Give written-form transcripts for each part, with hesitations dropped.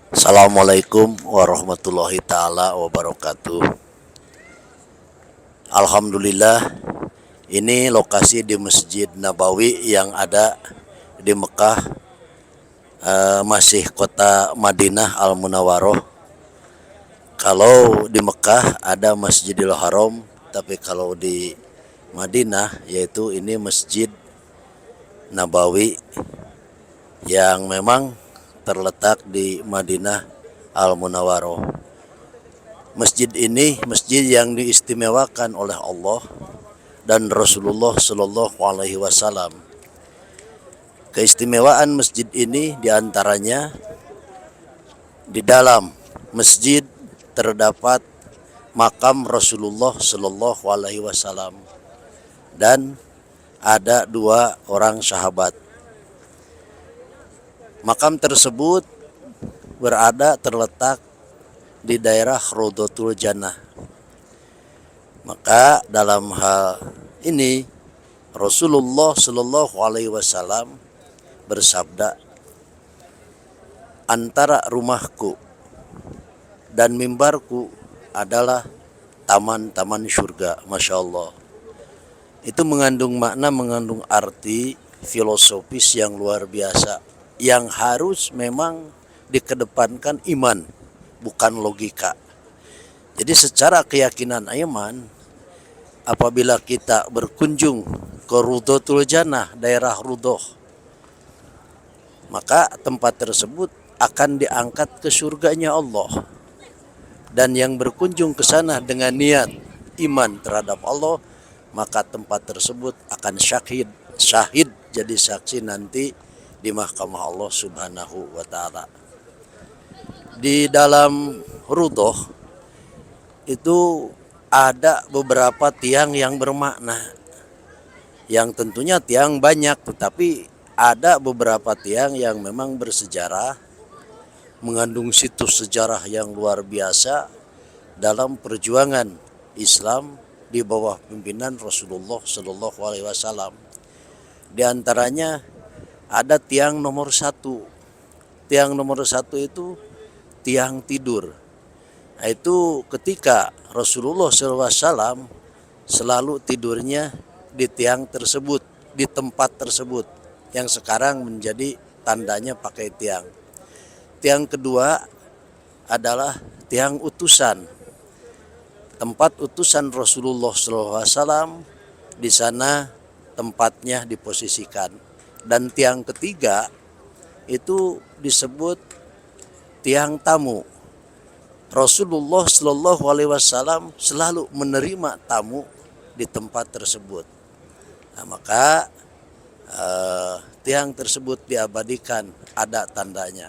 Assalamualaikum warahmatullahi taala wabarakatuh. Alhamdulillah, ini lokasi di Masjid Nabawi yang ada di Mekah, masih kota Madinah Al Munawwaroh. Kalau di Mekah ada Masjidil Haram, tapi kalau di Madinah yaitu ini Masjid Nabawi yang memang terletak di Madinah Al Munawwaroh. Masjid ini masjid yang diistimewakan oleh Allah dan Rasulullah Shallallahu Alaihi Wasallam. Keistimewaan masjid ini diantaranya di dalam masjid terdapat makam Rasulullah Shallallahu Alaihi Wasallam dan ada dua orang sahabat. Makam tersebut terletak di daerah Rodotul Jannah. Maka dalam hal ini Rasulullah Shallallahu Alaihi Wasallam bersabda, antara rumahku dan mimbarku adalah taman-taman surga. Masya Allah. Itu mengandung makna, mengandung arti filosofis yang luar biasa, yang harus memang dikedepankan iman, bukan logika. Jadi secara keyakinan iman, apabila kita berkunjung ke Rudotul Jannah, daerah Rudoh, maka tempat tersebut akan diangkat ke surganya Allah. Dan yang berkunjung ke sana dengan niat iman terhadap Allah, maka tempat tersebut akan syahid jadi saksi nanti di mahkamah Allah Subhanahu wa taala. Di dalam Rudoh itu ada beberapa tiang yang bermakna, yang tentunya tiang banyak, tetapi ada beberapa tiang yang memang bersejarah, mengandung situs sejarah yang luar biasa dalam perjuangan Islam di bawah pimpinan Rasulullah Shallallahu Alaihi Wasallam. Di antaranya ada tiang nomor satu. Tiang nomor satu itu tiang tidur. Itu ketika Rasulullah SAW selalu tidurnya di tiang tersebut, di tempat tersebut, yang sekarang menjadi tandanya pakai tiang. Tiang kedua adalah tiang utusan, tempat utusan Rasulullah SAW, di sana tempatnya diposisikan. Dan tiang ketiga itu disebut tiang tamu. Rasulullah Shallallahu Alaihi Wasallam selalu menerima tamu di tempat tersebut. Nah, maka tiang tersebut diabadikan, ada tandanya.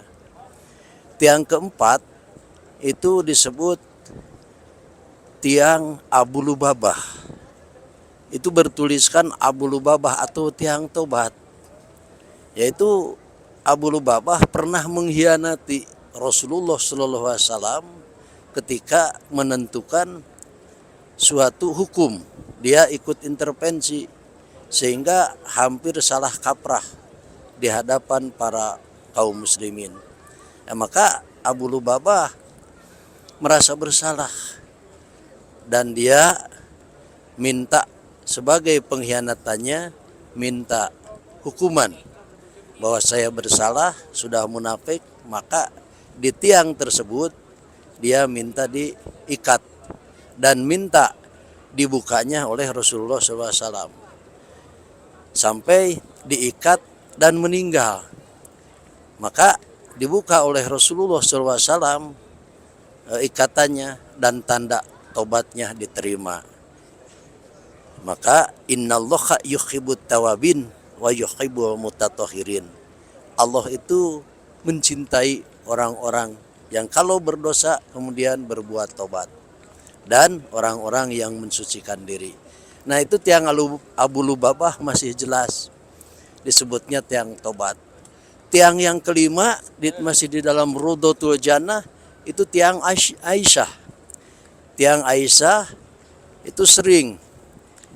Tiang keempat itu disebut tiang Abu Lubabah. Itu bertuliskan Abu Lubabah atau tiang tobat. Yaitu Abu Lubabah pernah mengkhianati Rasulullah Shallallahu Alaihi Wasallam ketika menentukan suatu hukum. Dia ikut intervensi sehingga hampir salah kaprah di hadapan para kaum muslimin. Maka Abu Lubabah merasa bersalah dan dia minta sebagai pengkhianatannya, minta hukuman bahwa saya bersalah, sudah munafik. Maka di tiang tersebut dia minta diikat dan minta dibukanya oleh Rasulullah SAW sampai diikat dan meninggal. Maka dibuka oleh Rasulullah SAW ikatannya dan tanda tobatnya diterima. Maka innallaha yuhibbut tawabin wa yuhibbul mutatahhirin. Allah itu mencintai orang-orang yang kalau berdosa kemudian berbuat tobat, dan orang-orang yang mensucikan diri. Nah, itu tiang Abu Lubabah masih jelas disebutnya tiang tobat. Tiang yang kelima masih di dalam Rudotul Jannah, itu tiang Aisyah. Tiang Aisyah itu sering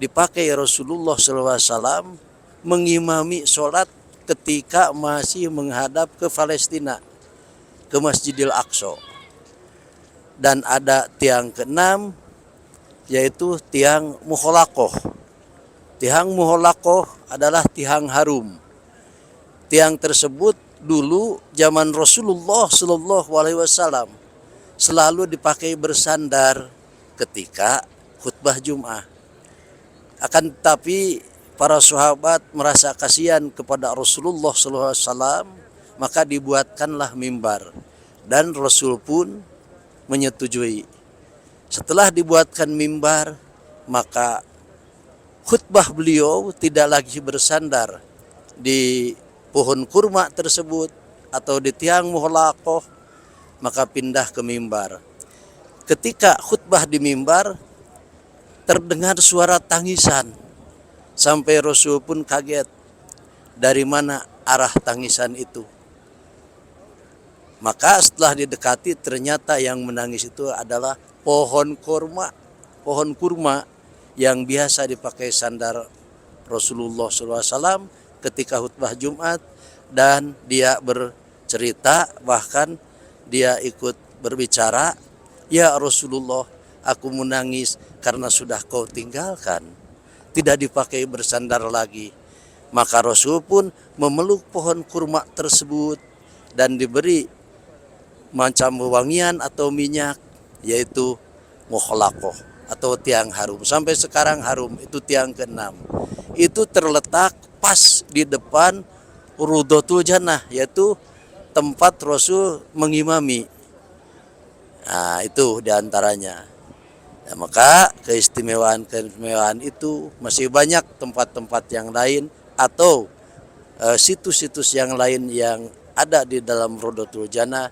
dipakai Rasulullah SAW mengimami sholat ketika masih menghadap ke Palestina. ke Masjidil Aqsa. Dan ada tiang keenam, yaitu tiang muholaqoh. Tiang muholaqoh adalah tiang harum. Tiang tersebut dulu zaman Rasulullah Shallallahu Alaihi Wasallam selalu dipakai bersandar ketika khutbah Jum'ah. Akan tetapi para sahabat merasa kasihan kepada Rasulullah Shallallahu Alaihi Wasallam, maka dibuatkanlah mimbar, dan Rasul pun menyetujui. Setelah dibuatkan mimbar, maka khutbah beliau tidak lagi bersandar di pohon kurma tersebut atau di tiang muholaqoh, maka pindah ke mimbar. Ketika khutbah di mimbar, terdengar suara tangisan, sampai Rasul pun kaget dari mana arah tangisan itu. Maka setelah didekati, ternyata yang menangis itu adalah pohon kurma yang biasa dipakai sandar Rasulullah SAW ketika khutbah Jumat. Dan dia bercerita, bahkan dia ikut berbicara, "Ya Rasulullah, aku menangis karena sudah kau tinggalkan, tidak dipakai bersandar lagi." Maka Rasul pun memeluk pohon kurma tersebut dan diberi macam wewangian atau minyak, yaitu muholaqoh atau tiang harum. Sampai sekarang harum, itu tiang keenam. Itu terletak pas di depan Raudatul Jannah, yaitu tempat Rasul mengimami. Nah, itu diantaranya. Nah, maka keistimewaan itu masih banyak tempat-tempat yang lain atau situs-situs yang lain yang ada di dalam Raudatul Jannah.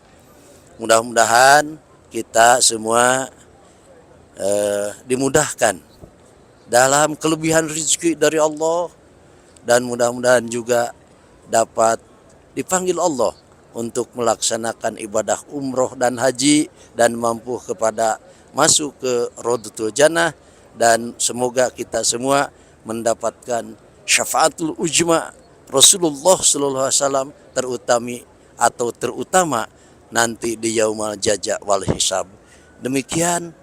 Mudah-mudahan kita semua dimudahkan dalam kelebihan rezeki dari Allah, dan mudah-mudahan juga dapat dipanggil Allah untuk melaksanakan ibadah umroh dan haji, dan mampu kepada masuk ke Raudatul Jannah, dan semoga kita semua mendapatkan syafaatul ujma Rasulullah sallallahu alaihi wasallam, terutama nanti di yaumal jaza wal hisab. Demikian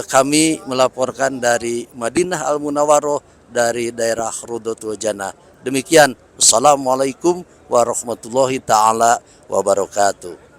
kami melaporkan dari Madinah Al Munawwaroh, dari daerah Raudatul Jannah. Demikian, assalamualaikum warahmatullahi taala wabarakatuh.